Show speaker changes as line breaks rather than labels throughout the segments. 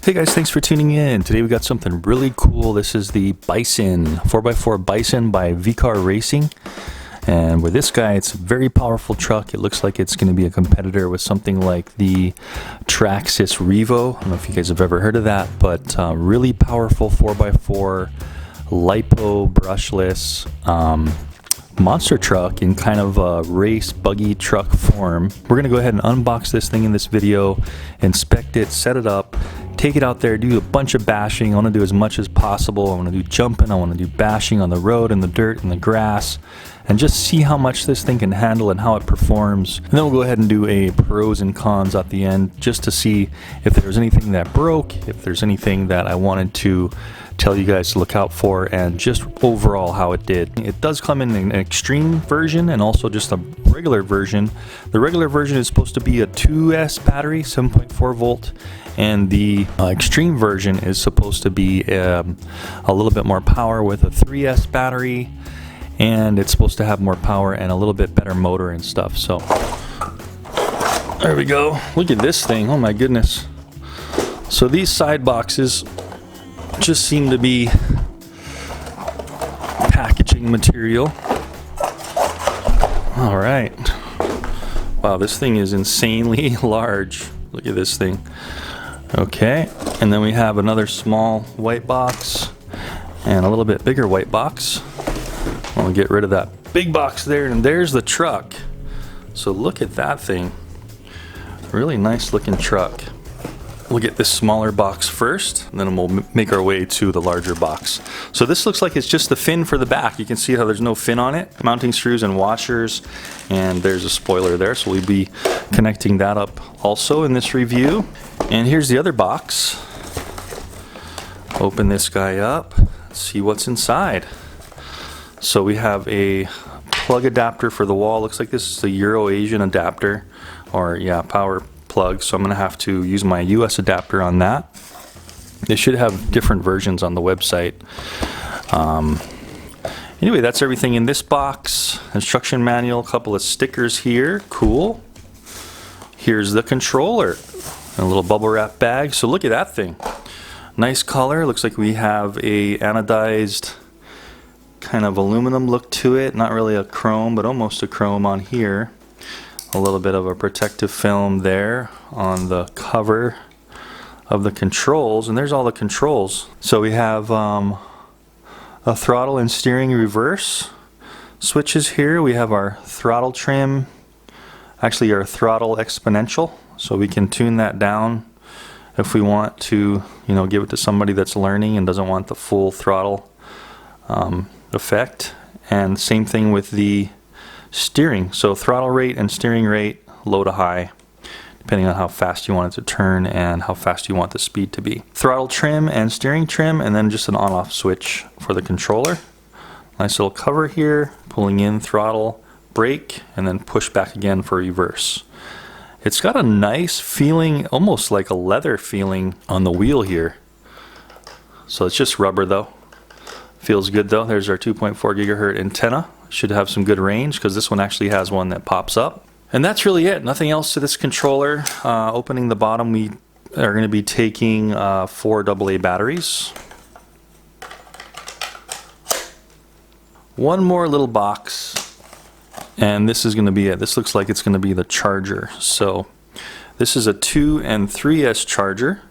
Hey guys, thanks for tuning in. Today we got something really cool. This is the Bison, 4x4 Bison by VKAR Racing. And with this guy, it's a very powerful truck. It looks like it's going to be a competitor with something like the Traxxas Revo. I don't know if you guys have ever heard of that, but really powerful 4x4 LiPo brushless monster truck in kind of a race buggy truck form. We're going to go ahead and unbox this thing in this video, inspect it, set it up, take it out there, do a bunch of bashing. I want to do as much as possible. I want to do jumping, I want to do bashing on the road, in the dirt, in the grass, and just see how much this thing can handle and how it performs. And then we'll go ahead and do a pros and cons at the end, just to see if there's anything that broke, if there's anything that I wanted to tell you guys to look out for, and just overall how it did. It does come in an extreme version and also just a regular version. The regular version is supposed to be a 2S battery, 7.4 volt, and the extreme version is supposed to be a little bit more power with a 3S battery, and it's supposed to have more power and a little bit better motor and stuff. So there we go. Look at this thing. Oh my goodness. So these side boxes just seem to be packaging material. All right. Wow, this thing is insanely large. Look at this thing. Okay, and then we have another small white box and a little bit bigger white box. I'll get rid of that big box there, and there's the truck. So look at that thing. Really nice looking truck. We'll get this smaller box first, and then we'll make our way to the larger box. So this looks like it's just the fin for the back. You can see how there's no fin on it. Mounting screws and washers, and there's a spoiler there. So we'll be connecting that up also in this review. And here's the other box. Open this guy up, see what's inside. So we have a plug adapter for the wall. Looks like this is a Euro-Asian adapter, or yeah, power plug. So I'm going to have to use my US adapter on that. They should have different versions on the website. Anyway, that's everything in this box. Instruction manual, a couple of stickers here. Cool. Here's the controller. And a little bubble wrap bag. So look at that thing. Nice color. Looks like we have a anodized kind of aluminum look to it. Not really a chrome, but almost a chrome on here. A little bit of a protective film there on the cover of the controls. And there's all the controls. So we have a throttle and steering reverse switches here. We have our throttle trim, actually our throttle exponential. So we can tune that down if we want to, you know, give it to somebody that's learning and doesn't want the full throttle effect. And same thing with the steering. So throttle rate and steering rate, low to high, depending on how fast you want it to turn and how fast you want the speed to be. Throttle trim and steering trim, and then just an on-off switch for the controller. Nice little cover here, pulling in throttle, brake, and then push back again for reverse. It's got a nice feeling, almost like a leather feeling on the wheel here. So it's just rubber though. Feels good though. There's our 2.4 gigahertz antenna. Should have some good range because this one actually has one that pops up. And that's really it. Nothing else to this controller. Opening the bottom, we are going to be taking 4 AA batteries. One more little box. And this is going to be it. This looks like it's going to be the charger. So this is a 2 and 3S charger.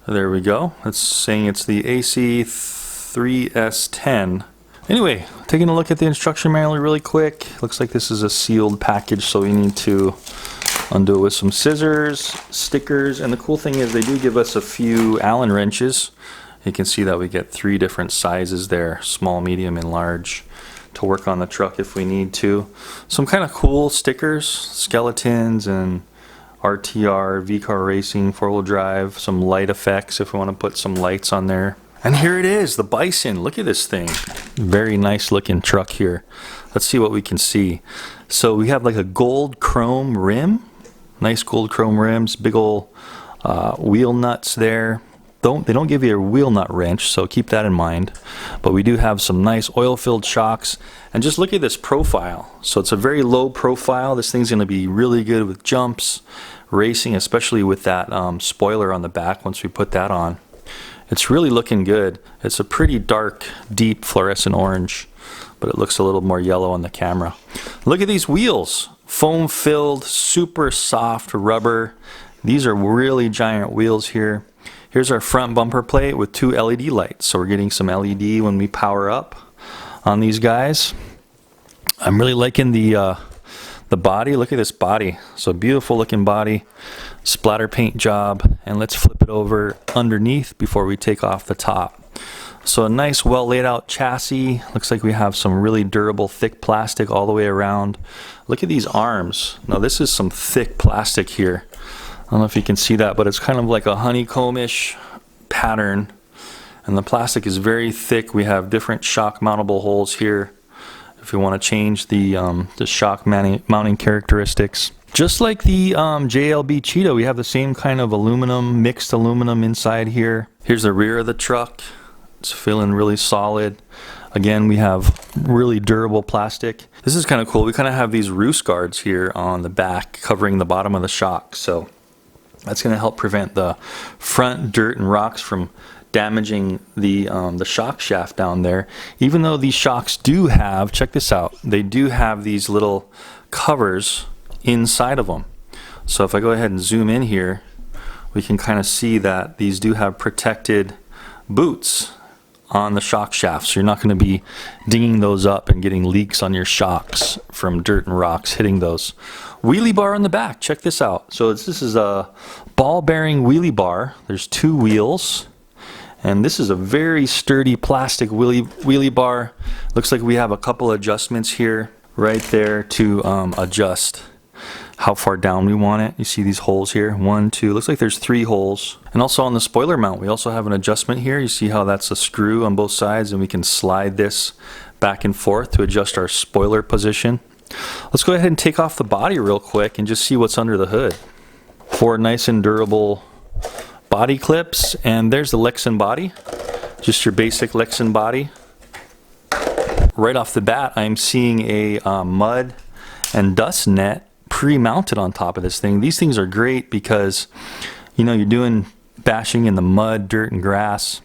There we go. It's saying it's the AC3S10. Anyway, taking a look at the instruction manual really quick. Looks like this is a sealed package, so we need to undo it with some scissors, stickers, and the cool thing is they do give us a few Allen wrenches. You can see that we get 3 different sizes there, small, medium, and large, to work on the truck if we need to. Some kind of cool stickers, skeletons and RTR, VKAR Racing, 4-wheel drive, some light effects if we want to put some lights on there. And here it is, the Bison. Look at this thing. Very nice looking truck here. Let's see what we can see. So we have like a gold chrome rim. Nice gold chrome rims, big old wheel nuts there. They don't give you a wheel nut wrench, so keep that in mind. But we do have some nice oil-filled shocks. And just look at this profile. So it's a very low profile. This thing's going to be really good with jumps, racing, especially with that spoiler on the back once we put that on. It's really looking good. It's a pretty dark, deep fluorescent orange, but it looks a little more yellow on the camera. Look at these wheels. Foam filled, super soft rubber. These are really giant wheels here. Here's our front bumper plate with 2 LED lights. So we're getting some LED when we power up on these guys. I'm really liking the body. Look at this body. So beautiful looking body, splatter paint job, and let's flip it over underneath before we take off the top. So a nice well laid out chassis. Looks like we have some really durable thick plastic all the way around. Look at these arms. Now this is some thick plastic here. I don't know if you can see that, but it's kind of like a honeycomb-ish pattern, and the plastic is very thick. We have different shock mountable holes here if you want to change the shock mounting characteristics. Just like the JLB Cheetah, we have the same kind of aluminum, mixed aluminum inside here. Here's the rear of the truck. It's feeling really solid. Again, we have really durable plastic. This is kind of cool. We kind of have these roost guards here on the back covering the bottom of the shock. So that's going to help prevent the front dirt and rocks from damaging the shock shaft down there. Even though these shocks do have, check this out, they do have these little covers inside of them. So if I go ahead and zoom in here, we can kind of see that these do have protected boots on the shock shaft. So you're not going to be dinging those up and getting leaks on your shocks from dirt and rocks hitting those. Wheelie bar on the back, check this out. So this is a ball bearing wheelie bar. There's 2 wheels. And this is a very sturdy plastic wheelie bar. Looks like we have a couple adjustments here, right there, to adjust how far down we want it. You see these holes here, 1, 2, looks like there's 3 holes. And also on the spoiler mount, we also have an adjustment here. You see how that's a screw on both sides, and we can slide this back and forth to adjust our spoiler position. Let's go ahead and take off the body real quick and just see what's under the hood. 4 nice and durable body clips, and there's the Lexan body, just your basic Lexan body. Right off the bat, I'm seeing a mud and dust net pre-mounted on top of this thing. These things are great because, you know, you're doing bashing in the mud, dirt, and grass,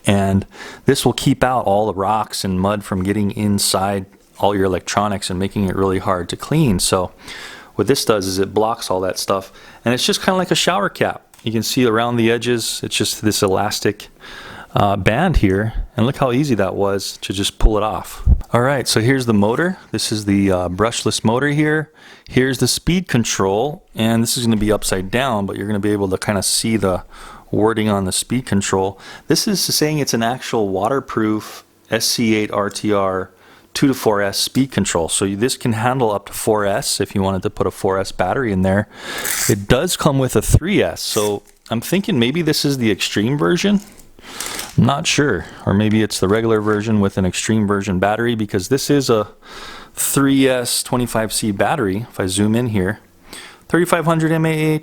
and this will keep out all the rocks and mud from getting inside all your electronics and making it really hard to clean. So what this does is it blocks all that stuff, and it's just kind of like a shower cap. You can see around the edges, it's just this elastic band here, and look how easy that was to just pull it off. Alright, so here's the motor. This is the brushless motor here. Here's the speed control, and this is going to be upside down, but you're going to be able to kind of see the wording on the speed control. This is saying it's an actual waterproof SC8 RTR 2 to 4S speed control. So this can handle up to 4S if you wanted to put a 4S battery in there. It does come with a 3S, so I'm thinking maybe this is the extreme version. I'm not sure, or maybe it's the regular version with an extreme version battery, because this is a 3S 25C battery. If I zoom in here, 3500 mAh,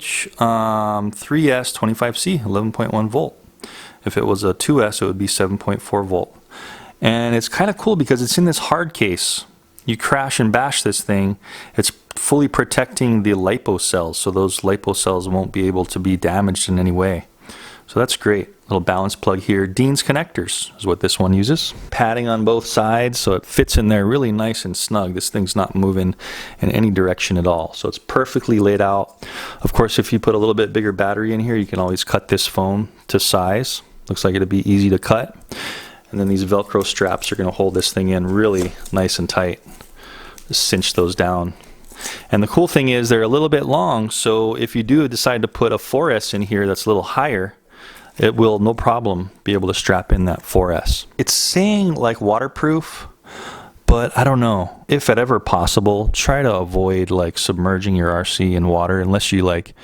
3S 25C, 11.1 volt. If it was a 2S, it would be 7.4 volt. And it's kind of cool because it's in this hard case. You crash and bash this thing, it's fully protecting the LiPo cells, so those LiPo cells won't be able to be damaged in any way. So that's great. Little balance plug here. Dean's connectors is what this one uses. Padding on both sides, so it fits in there really nice and snug. This thing's not moving in any direction at all. So it's perfectly laid out. Of course, if you put a little bit bigger battery in here, you can always cut this foam to size. Looks like it'd be easy to cut. And then these Velcro straps are going to hold this thing in really nice and tight. Just cinch those down. And the cool thing is they're a little bit long, so if you do decide to put a 4S in here that's a little higher, it will no problem be able to strap in that 4S. It's saying like waterproof, but I don't know. If at ever possible, try to avoid like submerging your RC in water unless you like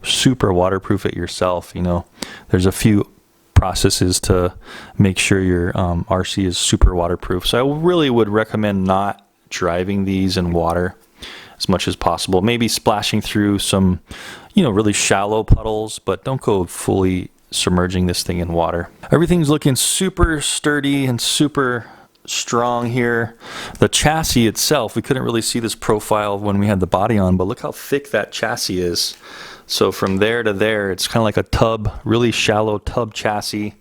super waterproof it yourself. You know, there's a few processes to make sure your RC is super waterproof. So I really would recommend not driving these in water as much as possible. Maybe splashing through some, you know, really shallow puddles, but don't go fully submerging this thing in water. Everything's looking super sturdy and super strong here. The chassis itself, we couldn't really see this profile when we had the body on, but look how thick that chassis is. So from there to there, it's kind of like a tub, really shallow tub chassis.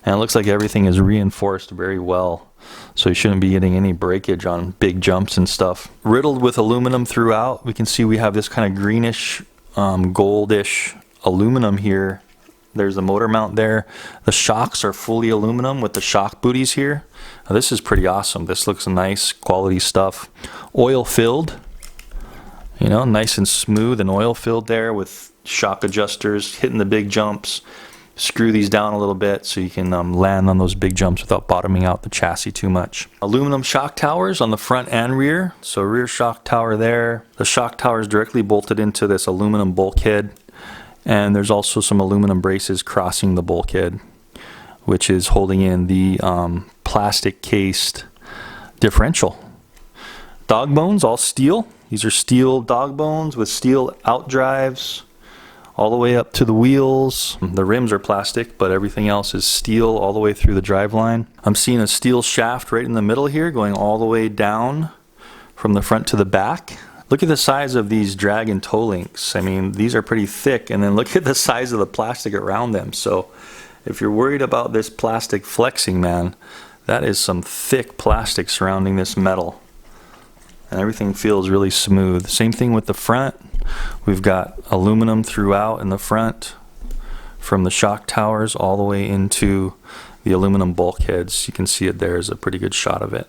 And it looks like everything is reinforced very well. So you shouldn't be getting any breakage on big jumps and stuff. Riddled with aluminum throughout. We can see we have this kind of greenish, goldish aluminum here. There's the motor mount there. The shocks are fully aluminum with the shock booties here. Now, this is pretty awesome. This looks nice, quality stuff. Oil filled, you know, nice and smooth and oil filled there with shock adjusters, hitting the big jumps. Screw these down a little bit so you can land on those big jumps without bottoming out the chassis too much. Aluminum shock towers on the front and rear. So rear shock tower there. The shock tower is directly bolted into this aluminum bulkhead. And there's also some aluminum braces crossing the bulkhead, which is holding in the plastic cased differential. Dog bones, all steel. These are steel dog bones with steel outdrives all the way up to the wheels. The rims are plastic, but everything else is steel all the way through the driveline. I'm seeing a steel shaft right in the middle here going all the way down from the front to the back. Look at the size of these drag and tow links. I mean, these are pretty thick, and then look at the size of the plastic around them. So if you're worried about this plastic flexing, man, that is some thick plastic surrounding this metal. And everything feels really smooth. Same thing with the front. We've got aluminum throughout in the front, from the shock towers all the way into the aluminum bulkheads. You can see it there is a pretty good shot of it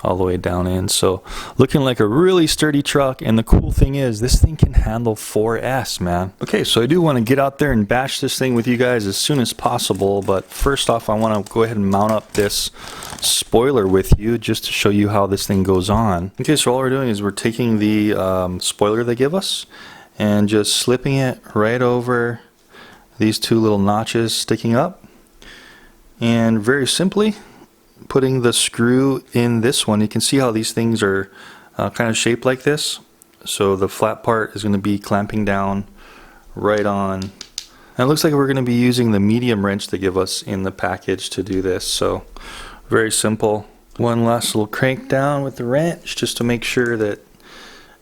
all the way down in. So looking like a really sturdy truck, and the cool thing is this thing can handle 4S, man. Okay, so I do want to get out there and bash this thing with you guys as soon as possible, but first off I want to go ahead and mount up this spoiler with you just to show you how this thing goes on. Okay, so all we're doing is we're taking the spoiler they give us and just slipping it right over these two little notches sticking up, and very simply putting the screw in this one. You can see how these things are kind of shaped like this. So the flat part is going to be clamping down right on. And it looks like we're going to be using the medium wrench they give us in the package to do this. So very simple. One last little crank down with the wrench just to make sure that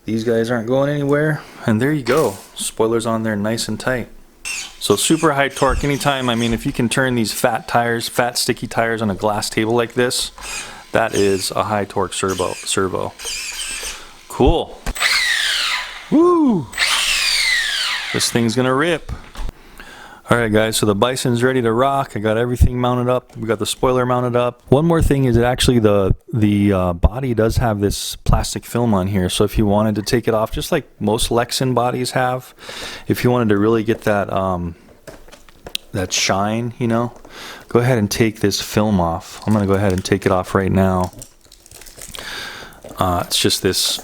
these guys aren't going anywhere. And there you go. Spoiler's on there nice and tight. So super high torque anytime. I mean, if you can turn these fat tires, fat sticky tires on a glass table like this, that is a high torque servo. Cool. Woo! This thing's gonna rip. Alright guys, so the Bison's ready to rock. I got everything mounted up. We got the spoiler mounted up. One more thing is that actually the body does have this plastic film on here. So if you wanted to take it off, just like most Lexan bodies have, if you wanted to really get that that shine, you know, go ahead and take this film off. I'm gonna go ahead and take it off right now. It's just this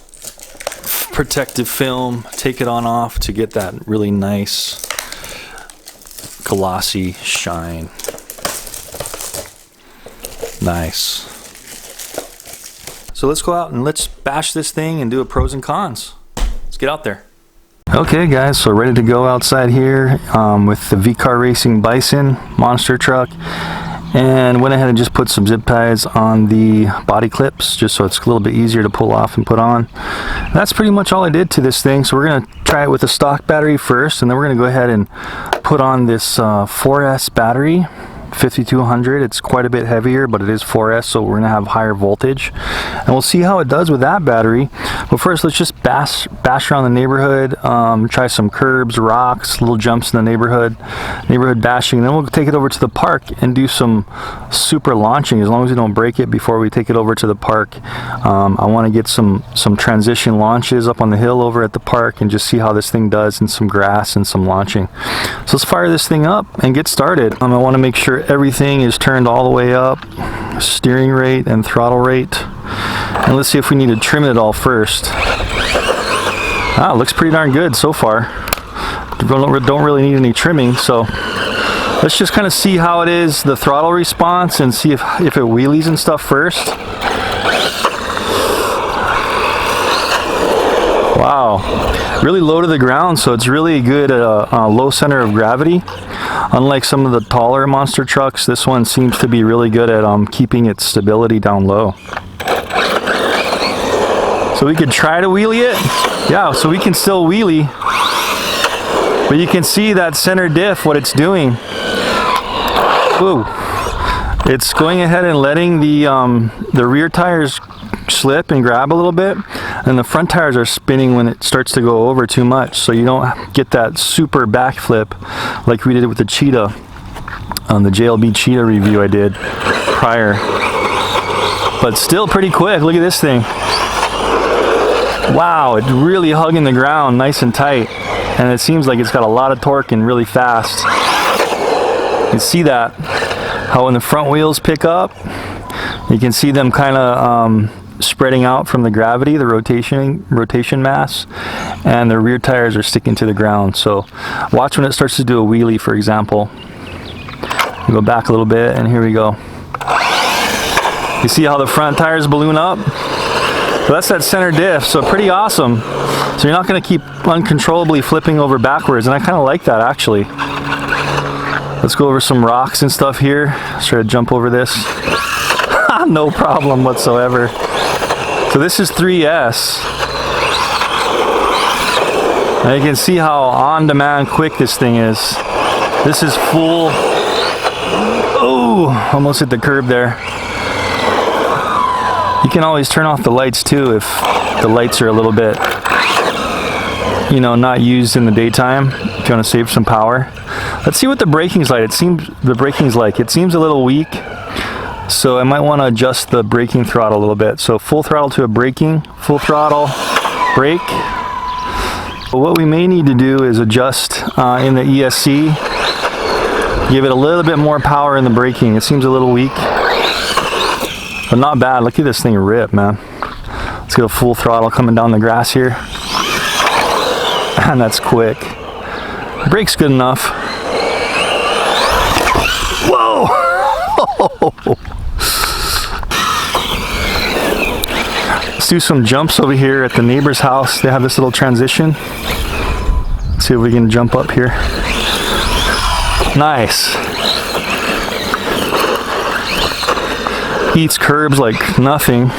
protective film. Take it on off to get that really nice glossy shine. Nice. So let's go out and let's bash this thing and do a pros and cons. Let's get out there. Okay guys, so ready to go outside here with the VKAR Racing Bison monster truck, and went ahead and just put some zip ties on the body clips just so it's a little bit easier to pull off and put on. That's pretty much all I did to this thing. So we're going to try it with a stock battery first, and then we're going to go ahead and put on this 4S battery, 5200. It's quite a bit heavier, but it is 4S, so we're going to have higher voltage, and we'll see how it does with that battery. But first, let's just bash around the neighborhood, try some curbs, rocks, little jumps in the neighborhood bashing. Then we'll take it over to the park and do some super launching, as long as we don't break it before we take it over to the park. I want to get some transition launches up on the hill over at the park and just see how this thing does in some grass and some launching. So let's fire this thing up and get started. I want to make sure everything is turned all the way up, steering rate and throttle rate, and let's see if we need to trim it all first. It looks pretty darn good so far. Don't really need any trimming, so let's just kind of see how it is, the throttle response, and see if it wheelies and stuff first. Wow, really low to the ground, so it's really good at a low center of gravity. Unlike some of the taller monster trucks, this one seems to be really good at keeping its stability down low. So we could try to wheelie it. Yeah, so we can still wheelie. But you can see that center diff, what it's doing. Ooh. It's going ahead and letting the rear tires slip and grab a little bit, and the front tires are spinning when it starts to go over too much, so you don't get that super backflip like we did with the Cheetah on the JLB Cheetah review I did prior. But still pretty quick. Look at this thing. Wow, it's really hugging the ground nice and tight, and it seems like it's got a lot of torque and really fast. You can see that, how when the front wheels pick up, you can see them kind of spreading out from the gravity, the rotation mass, and the rear tires are sticking to the ground. So watch when it starts to do a wheelie, for example. We go back a little bit, and here we go. You see how the front tires balloon up? So that's that center diff, so pretty awesome. So you're not going to keep uncontrollably flipping over backwards, and I kind of like that actually. Let's go over some rocks and stuff here. Let's try to jump over this. No problem whatsoever. So this is 3S. Now you can see how on-demand quick this thing is. This is full. Oh, almost hit the curb there. You can always turn off the lights too if the lights are a little bit, you know, not used in the daytime. If you want to save some power. Let's see what the braking's like. It seems a little weak. So I might want to adjust the braking throttle a little bit. So full throttle to a braking, full throttle, brake. But what we may need to do is adjust in the ESC, give it a little bit more power in the braking. It seems a little weak, but not bad. Look at this thing rip, man. Let's get a full throttle coming down the grass here. And that's quick. Brake's good enough. Whoa! Let's do some jumps over here at the neighbor's house. They have this little transition. Let's see if we can jump up here. Nice. Eats curbs like nothing.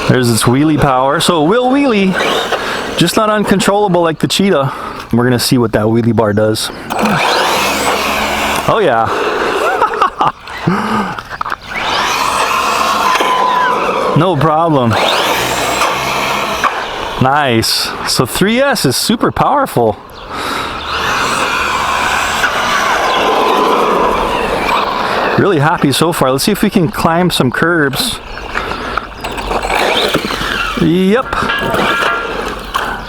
There's its wheelie power. So it will wheelie, just not uncontrollable like the Cheetah. We're gonna see what that wheelie bar does. Oh yeah. No problem. Nice. So 3S is super powerful. Really happy so far. Let's see if we can climb some curbs. Yep.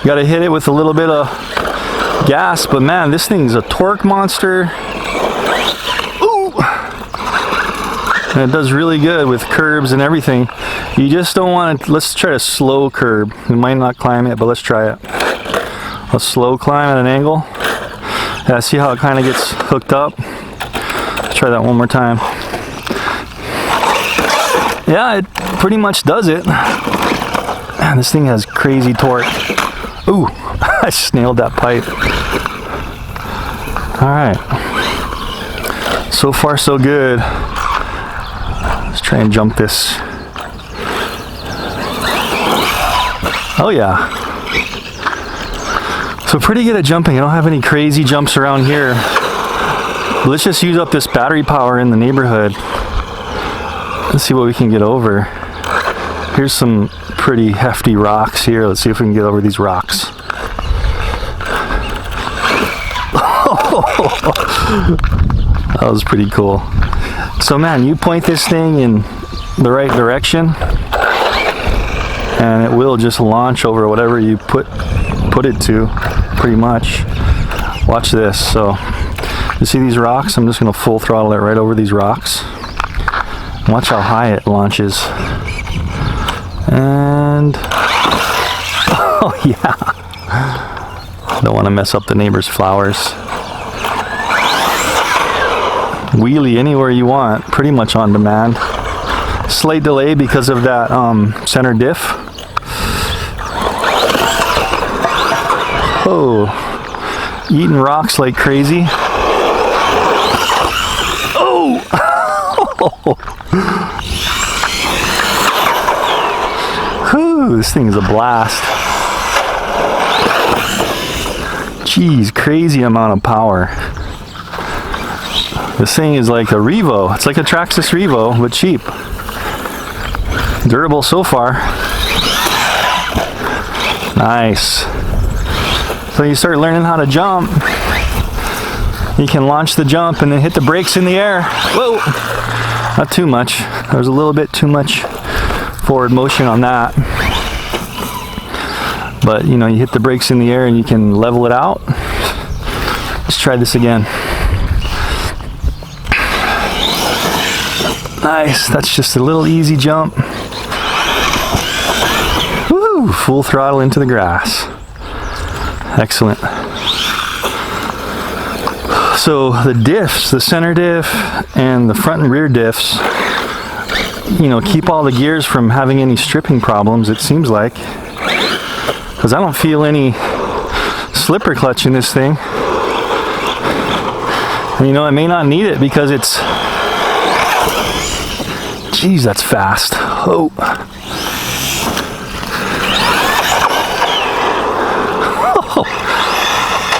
Gotta hit it with a little bit of gas, but man, this thing's a torque monster. Ooh. And it does really good with curbs and everything. You just don't want to. Let's try to slow curb. We might not climb it, but let's try it. A slow climb at an angle. Yeah, see how it kind of gets hooked up? Let's try that one more time. Yeah, it pretty much does it. Man, this thing has crazy torque. Ooh, I just nailed that pipe. Alright. So far so good. Let's try and jump this. Oh yeah. So pretty good at jumping. I don't have any crazy jumps around here. Let's just use up this battery power in the neighborhood. Let's see what we can get over. Here's some pretty hefty rocks here. Let's see if we can get over these rocks. That was pretty cool. So man, you point this thing in the right direction and it will just launch over whatever you put it to, pretty much. Watch this. So you see these rocks? I'm just going to full throttle it right over these rocks. Watch how high it launches. And oh yeah, don't want to mess up the neighbor's flowers. Wheelie anywhere you want, pretty much on demand. Slight delay because of that center diff. Oh, eating rocks like crazy. Oh! Whew, this thing is a blast. Jeez, crazy amount of power. This thing is like a Revo. It's like a Traxxas Revo, but cheap. Durable so far. Nice. So you start learning how to jump. You can launch the jump and then hit the brakes in the air. Whoa! Not too much. There was a little bit too much forward motion on that. But you know, you hit the brakes in the air and you can level it out. Let's try this again. Nice. That's just a little easy jump. Woo! Full throttle into the grass. Excellent. So the diffs, the center diff and the front and rear diffs, you know, keep all the gears from having any stripping problems, it seems like. Because I don't feel any slipper clutch in this thing. And, you know, I may not need it because it's... Jeez, that's fast. Oh.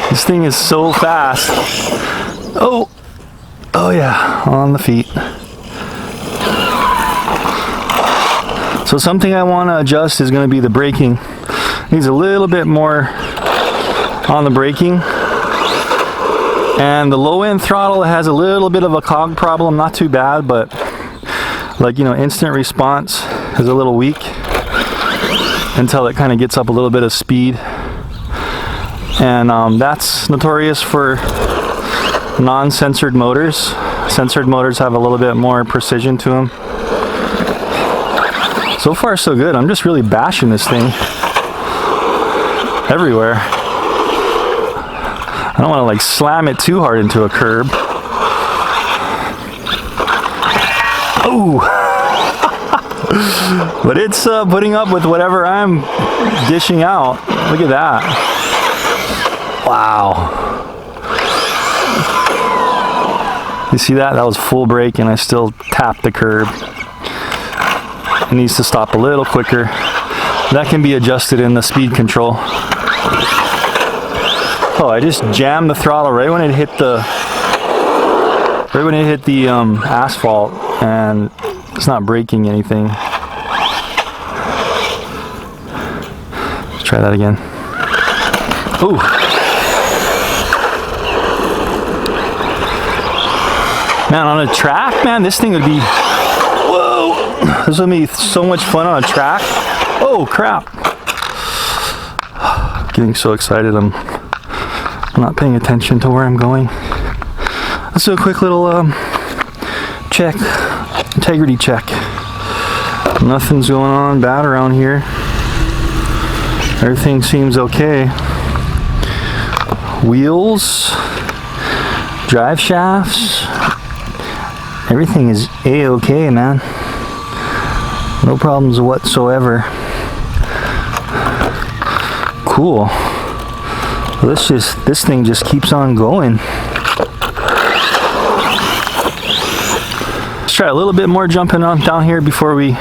This thing is so fast. Oh. Oh yeah, on the feet. So something I want to adjust is going to be the braking. Needs a little bit more on the braking. And the low end throttle has a little bit of a cog problem, not too bad, but like, you know, instant response is a little weak until it kind of gets up a little bit of speed. And that's notorious for non-censored motors. Censored motors have a little bit more precision to them. So far so good. I'm just really bashing this thing everywhere. I don't want to like slam it too hard into a curb. Oh! But it's putting up with whatever I'm dishing out. Look at that. Wow. You see that? That was full brake and I still tapped the curb. It needs to stop a little quicker. That can be adjusted in the speed control. Oh, I just jammed the throttle right when it hit the asphalt, and it's not braking anything. Let's try that again. Ooh. Man, on a track, man, this thing would be, whoa, this would be so much fun on a track. Oh, crap. Getting so excited, I'm not paying attention to where I'm going. Let's do a quick little check, integrity check. Nothing's going on bad around here. Everything seems okay. Wheels, drive shafts, everything is A-okay, man. No problems whatsoever. Cool. This thing just keeps on going. Let's try a little bit more jumping on down here before we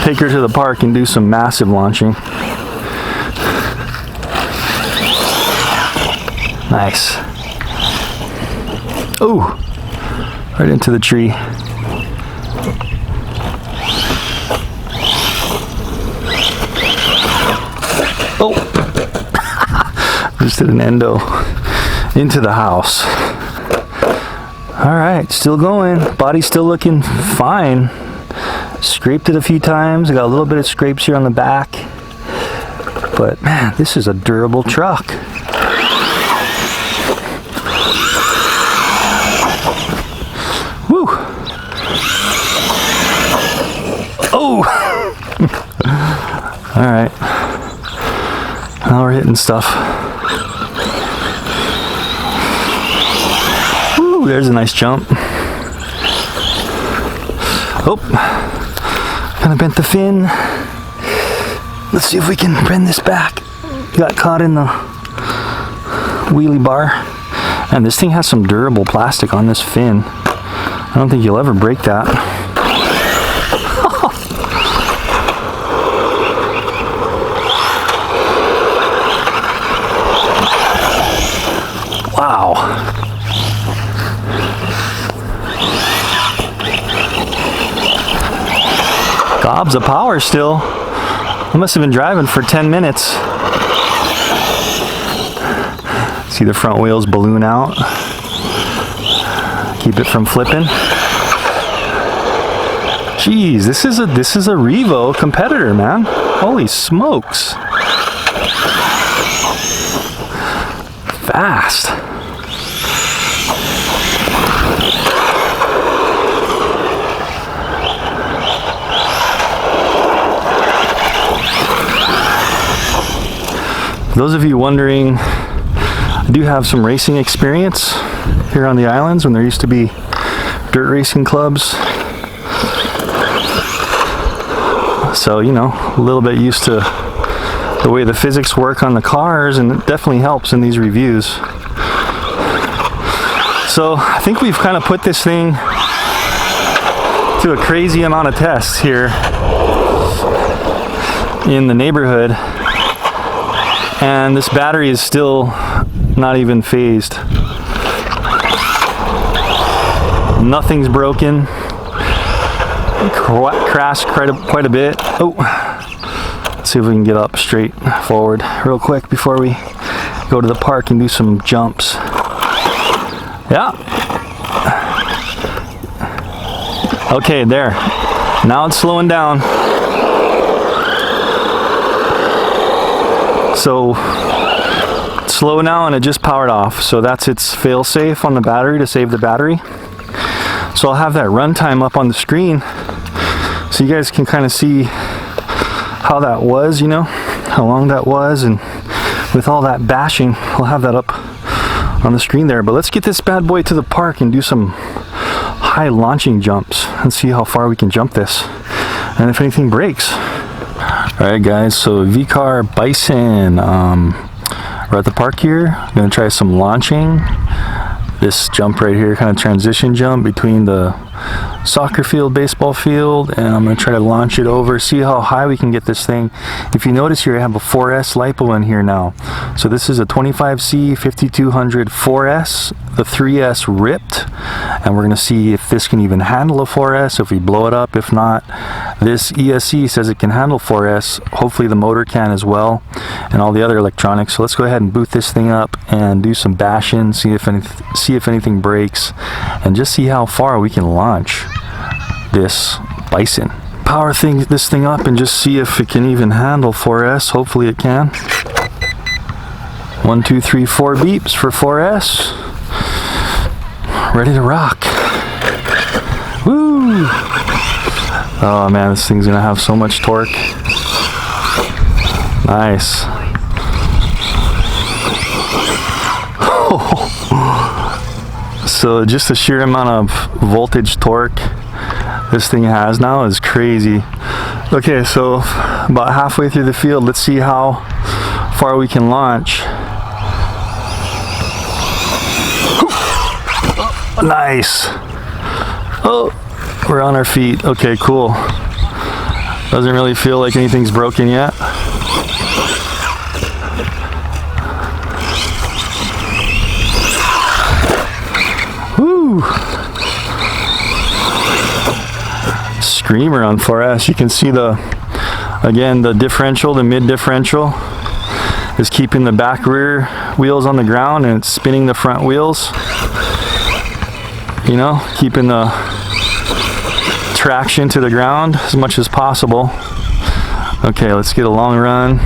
take her to the park and do some massive launching. Nice. Oh, right into the tree. Oh, just did an endo into the house. All right, still going. Body's still looking fine. Scraped it a few times. I got a little bit of scrapes here on the back. But man, this is a durable truck. Woo! Oh! All right. Now we're hitting stuff. Woo, there's a nice jump. Oh, kind of bent the fin. Let's see if we can bend this back. Got caught in the wheelie bar. And this thing has some durable plastic on this fin. I don't think you'll ever break that. Wow. Gobs of power still. I must have been driving for 10 minutes. See the front wheels balloon out. Keep it from flipping. Jeez, this is a Revo competitor, man. Holy smokes. Fast. For those of you wondering, I do have some racing experience here on the islands when there used to be dirt racing clubs. So, you know, a little bit used to the way the physics work on the cars, and it definitely helps in these reviews. So I think we've kind of put this thing to a crazy amount of tests here in the neighborhood, and this battery is still not even phased. Nothing's broken. Crashed quite a bit. Oh, let's see if we can get up straight forward real quick before we go to the park and do some jumps. Yeah. Okay, there. Now it's slowing down. So slow now, and it just powered off. So that's its fail-safe on the battery to save the battery. So I'll have that runtime up on the screen so you guys can kind of see how that was, you know, how long that was, and with all that bashing, I'll have that up on the screen there. But let's get this bad boy to the park and do some high launching jumps and see how far we can jump this and if anything breaks. Alright guys, so VKAR Bison, we're at the park here. I'm gonna try some launching. This jump right here, kind of transition jump between the soccer field, baseball field, and I'm going to try to launch it over, see how high we can get this thing. If you notice here, I have a 4S LiPo in here now. So this is a 25C 5200 4S. The 3S ripped, and we're going to see if this can even handle a 4S, if we blow it up. If not, this ESC says it can handle 4S. Hopefully the motor can as well, and all the other electronics. So let's go ahead and boot this thing up and do some bashing, see if anything breaks, and just see how far we can launch this Bison. Power this thing up and just see if it can even handle 4S. Hopefully it can. 1, 2, 3, 4 beeps for 4S. Ready to rock. Woo! Oh man, this thing's gonna have so much torque. Nice. So just the sheer amount of voltage torque this thing has now is crazy. Okay, so about halfway through the field, let's see how far we can launch. Nice. Oh, we're on our feet. Okay, cool. Doesn't really feel like anything's broken yet. Woo! Screamer on 4S. You can see again, the differential, the mid differential is keeping the back rear wheels on the ground, and it's spinning the front wheels. You know, keeping the traction to the ground as much as possible. Okay, let's get a long run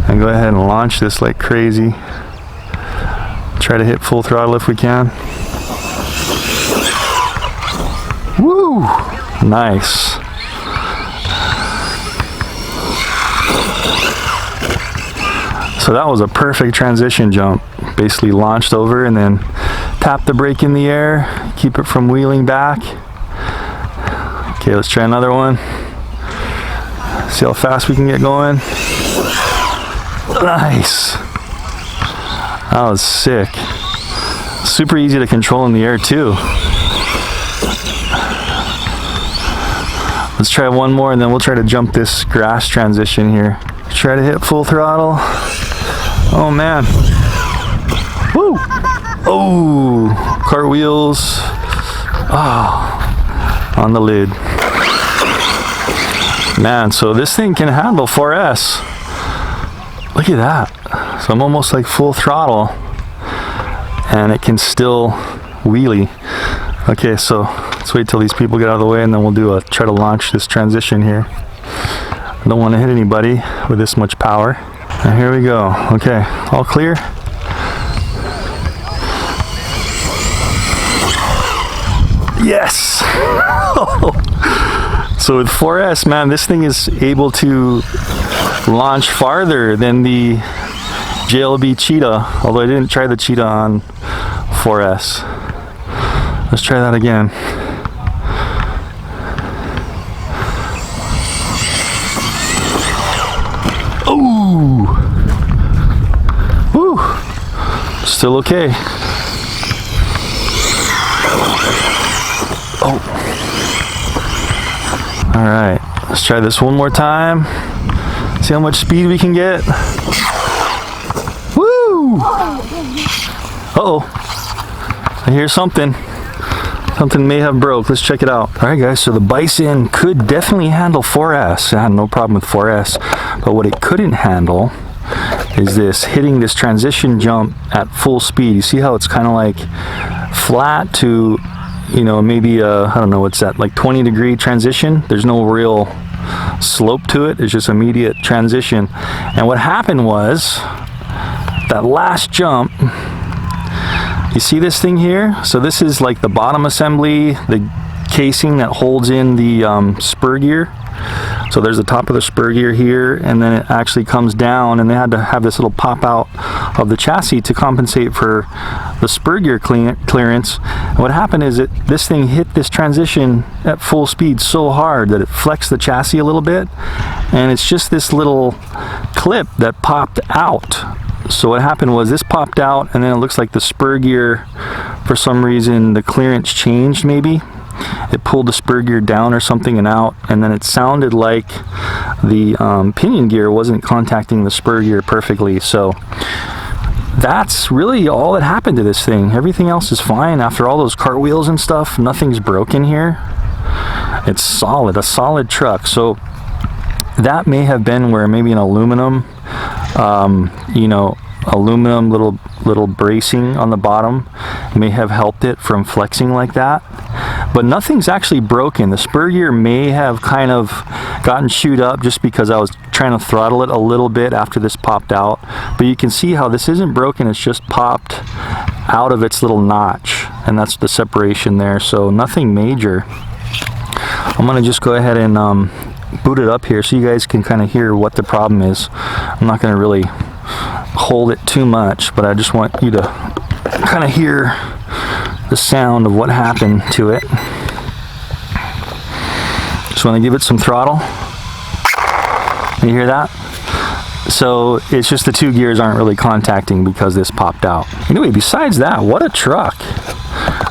and go ahead and launch this like crazy. Try to hit full throttle if we can. Woo! Nice. So that was a perfect transition jump. Basically launched over and then tap the brake in the air, keep it from wheeling back. Okay, let's try another one. See how fast we can get going. Nice. That was sick. Super easy to control in the air too. Let's try one more and then we'll try to jump this grass transition here. Try to hit full throttle. Oh man. Woo! Oh, cartwheels. Oh, on the lid. Man, so this thing can handle 4S. Look at that. So I'm almost like full throttle and it can still wheelie. Okay, so let's wait till these people get out of the way and then we'll try to launch this transition here. I don't want to hit anybody with this much power. And here we go. Okay, all clear. Yes! So with 4S, man, this thing is able to launch farther than the JLB Cheetah, although I didn't try the Cheetah on 4S. Let's try that again. Oh! Woo! Still okay. Oh. All right, let's try this one more time. See how much speed we can get. Woo! Uh-oh. I hear something. Something may have broke. Let's check it out. All right, guys, so the Bison could definitely handle 4S. I had no problem with 4S. But what it couldn't handle is this, hitting this transition jump at full speed. You see how it's kind of like flat to, you know, maybe I don't know, what's that, like 20-degree transition? There's no real slope to it. It's just immediate transition. And what happened was that last jump, you see this thing here? So this is like the bottom assembly, the casing that holds in the spur gear. So there's the top of the spur gear here, and then it actually comes down, and they had to have this little pop out of the chassis to compensate for the spur gear clearance. And what happened is this thing hit this transition at full speed so hard that it flexed the chassis a little bit, and it's just this little clip that popped out. So what happened was this popped out, and then it looks like the spur gear, for some reason, the clearance changed maybe. It pulled the spur gear down or something and out, and then it sounded like the pinion gear wasn't contacting the spur gear perfectly. So that's really all that happened to this thing. Everything else is fine. After all those cartwheels and stuff, nothing's broken here. It's solid, a solid truck. So that may have been where maybe an aluminum, you know, aluminum little bracing on the bottom may have helped it from flexing like that. But nothing's actually broken. The spur gear may have kind of gotten chewed up just because I was trying to throttle it a little bit after this popped out. But you can see how this isn't broken, it's just popped out of its little notch, and that's the separation there. So nothing major. I'm gonna just go ahead and boot it up here so you guys can kind of hear what the problem is. I'm not gonna really hold it too much, but I just want you to kind of hear the sound of what happened to it. Just want to give it some throttle. You hear that? So it's just the two gears aren't really contacting because this popped out. Anyway, besides that, what a truck.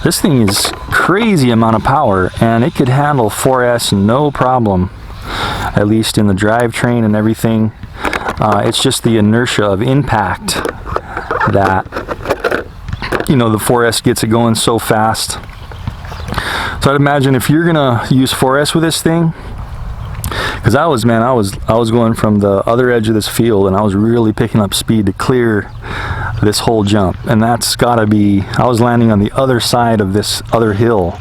This thing is crazy amount of power, and it could handle 4S no problem, at least in the drivetrain and everything. It's just the inertia of impact that, you know, the 4S gets it going so fast. So I'd imagine if you're gonna use 4S with this thing, because I was going from the other edge of this field, and I was really picking up speed to clear this whole jump, and that's gotta be, I was landing on the other side of this other hill,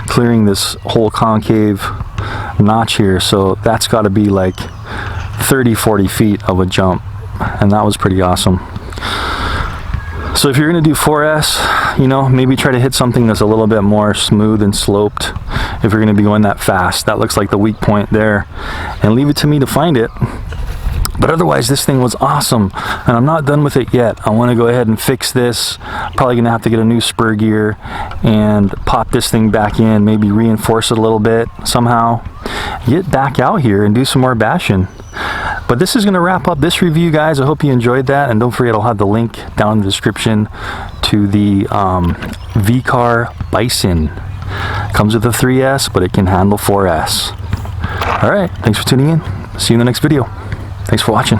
clearing this whole concave notch here, so that's gotta be like 30-40 feet of a jump, and that was pretty awesome. So if you're going to do 4S, you know, maybe try to hit something that's a little bit more smooth and sloped if you're going to be going that fast. That looks like the weak point there, and leave it to me to find it. But otherwise, this thing was awesome, and I'm not done with it yet. I want to go ahead and fix this. Probably going to have to get a new spur gear and pop this thing back in, maybe reinforce it a little bit somehow, get back out here and do some more bashing. But this is going to wrap up this review, guys. I hope you enjoyed that, and don't forget I'll have the link down in the description to the VKAR Bison. Comes with a 3S, but it can handle 4S. All right, thanks for tuning in. See you in the next video. Thanks for watching.